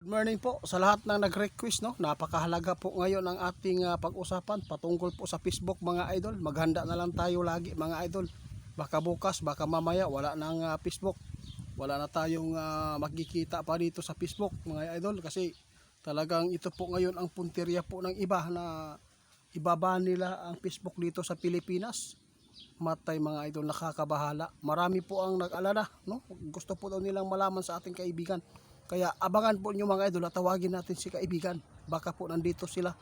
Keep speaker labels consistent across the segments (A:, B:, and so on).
A: Good morning po sa lahat ng nag-request, no. Napakahalaga po ngayon ang ating pag-usapan patungkol po sa Facebook, mga idol. Maghanda na lang tayo lagi, mga idol. Baka bukas, baka mamaya wala nang Facebook. Wala na tayong magkikita pa dito sa Facebook, mga idol, kasi talagang ito po ngayon ang punteriya po ng iba na ibaba nila ang Facebook dito sa Pilipinas. Matay, mga idol, nakakabahala. Marami po ang nag-alala, no. Gusto po daw nilang malaman sa ating kaibigan. Kaya abangan po nyo, mga idol, at tawagin natin si kaibigan. Baka po nandito sila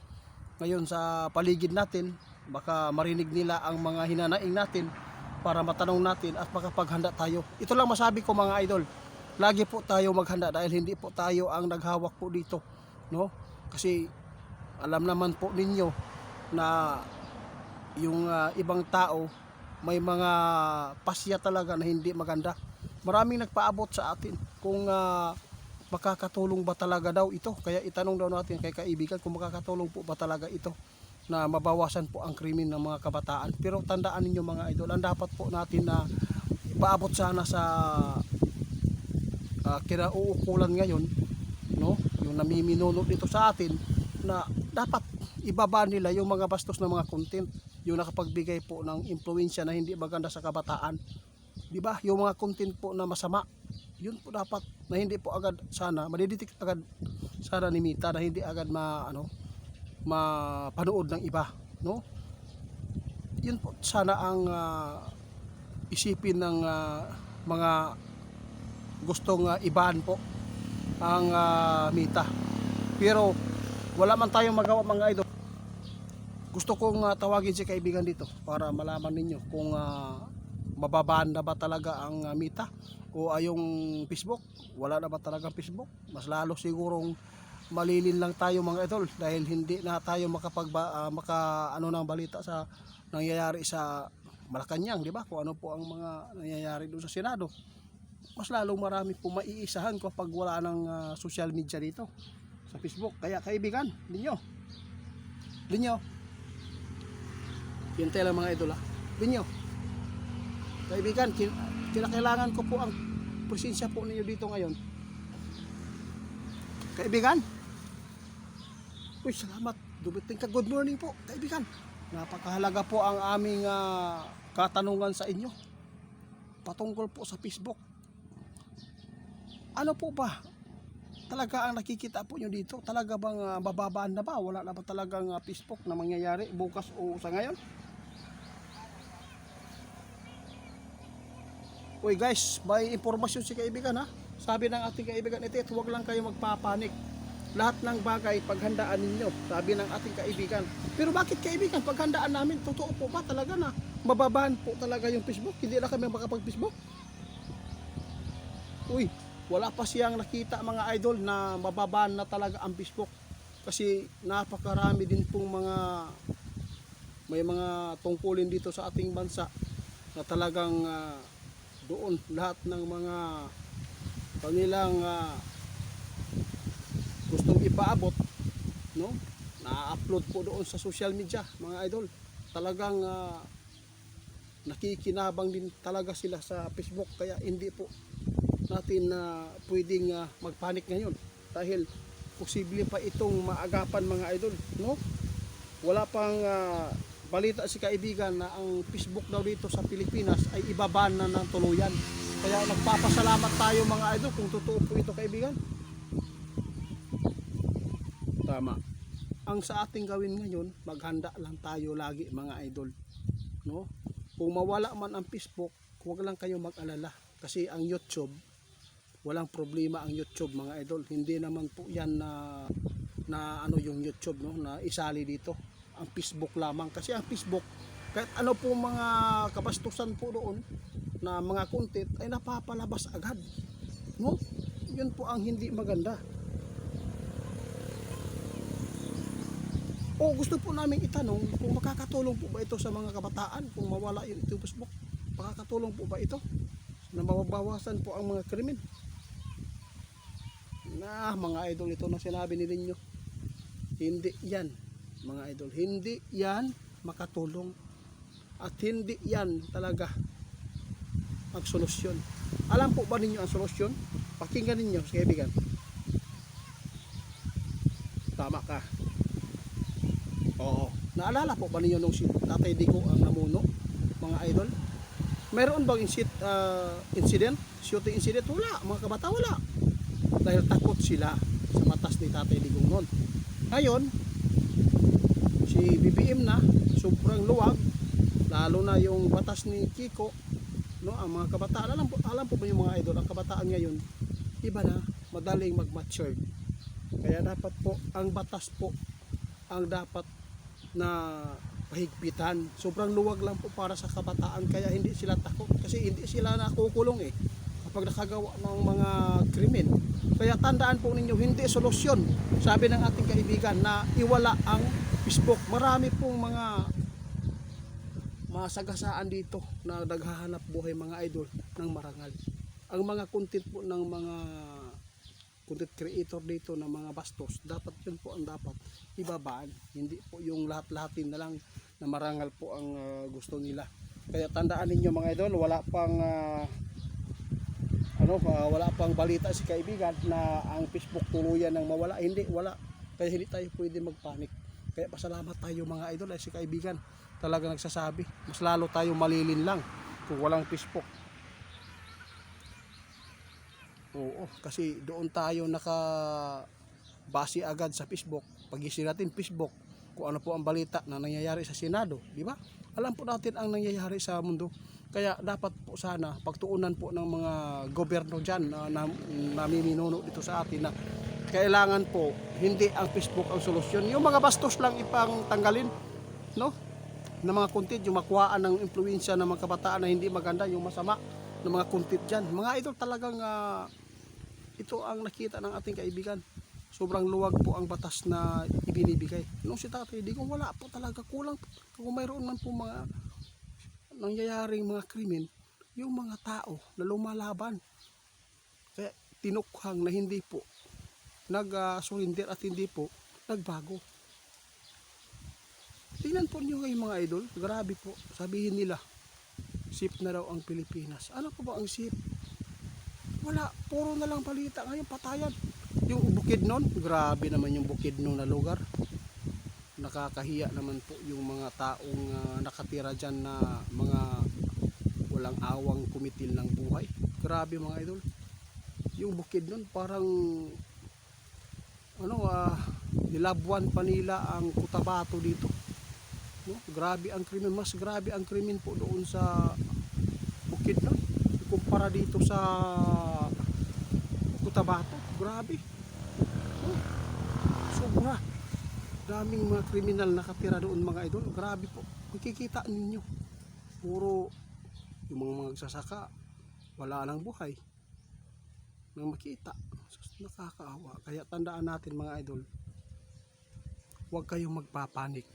A: ngayon sa paligid natin. Baka marinig nila ang mga hinanaing natin para matanong natin at makapaghanda tayo. Ito lang masabi ko, mga idol. Lagi po tayo maghanda dahil hindi po tayo ang naghawak po dito, no? Kasi alam naman po ninyo na yung ibang tao may mga pasya talaga na hindi maganda. Maraming nagpaabot sa atin kung makakatulong ba talaga daw ito. Kaya itanong daw natin kay kaibigan kung makakatulong po ba talaga ito na mabawasan po ang krimen ng mga kabataan. Pero tandaan ninyo, mga idol, ang dapat po natin na ipaabot sana sa kinauukulan ngayon, no, yung namiminunod dito sa atin, na dapat ibaba nila yung mga bastos na mga content, yung nakapagbigay po ng impluwensya na hindi maganda sa kabataan, di ba? Yung mga content po na masama, yun po dapat na hindi po agad sana madidetect agad sana ni Mita, na hindi agad mapanood ng iba, no? Yun po sana ang isipin ng mga gustong ibaan po ang Mita. Pero wala man tayong magawa, mga idol. Gusto kong tawagin si kaibigan dito para malaman ninyo kung mababaan na ba talaga ang Mita o yung Facebook. Wala na ba talaga Facebook? Mas lalo sigurong malilin lang tayo, mga idol, dahil hindi na tayo maka ng balita sa nangyayari sa Malacanang, di ba? Kung ano po ang mga nangyayari doon sa Senado. Mas lalong marami po maiisahan kapag wala ng social media dito sa Facebook. Kaya kaibigan, linyo hintay lang, mga idol, linyo kaibigan, kinakailangan ko po ang presensya po ninyo dito ngayon, kaibigan. Uy, salamat, dumating ka. Good morning po, kaibigan. Napakahalaga po ang aming katanungan sa inyo patungkol po sa Facebook. Ano po ba talaga ang nakikita po nyo dito? Talaga bang bababaan na ba? Wala na ba talagang Facebook na mangyayari bukas o sa ngayon? Uy guys, may impormasyon si kaibigan, ha. Sabi ng ating kaibigan, ito, huwag lang kayo magpapanik. Lahat ng bagay paghandaan ninyo, sabi ng ating kaibigan. Pero bakit, kaibigan, paghandaan namin, totoo po ba talaga na mababaan po talaga yung Facebook? Hindi na kami makapag-Facebook? Uy, wala pa siyang nakita, mga idol, na mababaan na talaga ang Facebook. Kasi napakarami din pong may mga tungkulin dito sa ating bansa na talagang doon lahat ng mga kanilang gustong ipaabot, no, na-upload po doon sa social media, mga idol. Talagang nakikinabang din talaga sila sa Facebook. Kaya hindi po natin pwedeng magpanik ngayon dahil posible pa itong maagapan, mga idol, no. Wala pang balita si kaibigan na ang Facebook daw dito sa Pilipinas ay ibaban na ng tuluyan. Kaya nagpapasalamat tayo, mga idol, kung totoo po ito, kaibigan. Tama. Ang sa ating gawin ngayon, maghanda lang tayo lagi, mga idol, no. Kung mawala man ang Facebook, huwag lang kayo mag-alala, kasi ang YouTube, walang problema ang YouTube, mga idol. Hindi naman po yan na yung YouTube, no, na isali dito. Ang Facebook lamang, kasi ang Facebook, kahit ano po mga kabastusan po doon na mga content ay napapalabas agad, no. Yun po ang hindi maganda. O gusto po namin itanong kung makakatulong po ba ito sa mga kabataan kung mawala yung Facebook? Makakatulong po ba ito na mababawasan po ang mga krimen? Mga idol, ito na sinabi ni ninyo, hindi yan, mga idol, hindi yan makatulong at hindi yan talaga ang solusyon. Alam po ba ninyo ang solusyon? Pakinggan ninyo, kaibigan. Tama ka. Oo. Naalala po ba ninyo nung si Tatay Dico ang namuno, mga idol? Mayroon bang incident? Shooting incident? Wala. Mga kabata, wala. Dahil takot sila sa batas ni Tatay Digong noon. Ngayon, si BBM na, sobrang luwag, lalo na yung batas ni Kiko, no? Ang mga kabataan, alam po ba yung mga idol, ang kabataan ngayon, iba na, madaling mag-mature. Kaya dapat po, ang batas po, ang dapat na pahigpitan. Sobrang luwag lang po para sa kabataan, kaya hindi sila takot kasi hindi sila nakukulong kapag nakagawa ng mga krimen. Kaya tandaan po ninyo, hindi solusyon, sabi ng ating kaibigan, na iwala ang Facebook. Marami pong mga masagasaan dito na naghahanap buhay, mga idol, ng marangal. Ang mga content po ng mga content creator dito na mga bastos, dapat yun po ang dapat ibabaan, hindi po yung lahat-lahatin na lang na marangal po ang gusto nila. Kaya tandaan ninyo, mga idol, wala pang balita si kaibigan na ang Facebook tuluyan ng mawala. Hindi, wala. Kaya hindi tayo pwede magpanik. Kaya pasalamat tayo, mga idol, ay si kaibigan talaga nagsasabi, mas lalo tayo malilin lang kung walang Facebook. Oo, kasi doon tayo nakabase agad sa Facebook. Pag-isip natin Facebook, kung ano po ang balita na nangyayari sa Senado, di ba? Alam po natin ang nangyayari sa mundo. Kaya dapat po sana pagtuunan po ng mga gobyerno diyan na namiminuno dito sa atin na kailangan po hindi ang Facebook ang solusyon. Yung mga bastos lang ipang tanggalin, no? Na mga content, yung makuhaan ng impluwensya ng mga kabataan na hindi maganda, yung masama ng mga content diyan. Mga idol, talagang ito ang nakita ng ating kaibigan. Sobrang luwag po ang batas na ibinibigay. Nung si Tatay Digong, wala po talaga, kulang po. Kung mayroon man po mga nangyayaring mga krimen, yung mga tao na lumalaban. Kaya tinukhang na hindi po nag-surrender at hindi po nagbago. Tingnan po nyo ngayon, mga idol, grabe po. Sabihin nila, safe na raw ang Pilipinas. Ano po ba ang safe? Wala, puro na lang balita ngayon, patayan. Yung Bukidnon, grabe naman yung Bukidnon na lugar. Nakakahiya naman po yung mga taong nakatira dyan na mga walang awang kumitil ng buhay. Grabe, mga idol. Yung Bukidnon, parang nilabuan pa nila ang Cotabato dito. No? Grabe ang krimen, mas grabe ang krimen po doon sa Bukidnon kumpara dito sa Cotabato. Grabe, sobra daming mga kriminal nakatira doon, mga idol. Grabe po, makikita ninyo, puro yung mga magsasaka wala nang buhay nang makita. Nakakaawa. Kaya tandaan natin, mga idol, huwag kayong magpapanik.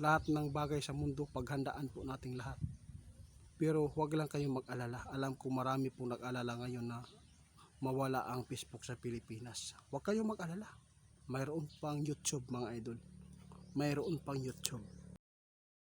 A: Lahat ng bagay sa mundo, paghandaan po nating lahat. Pero huwag lang kayong mag-alala. Alam ko marami pong nag-alala ngayon na mawala ang Facebook sa Pilipinas. Huwag kayong mag-alala. Mayroon pang YouTube, mga idol. Mayroon pang YouTube.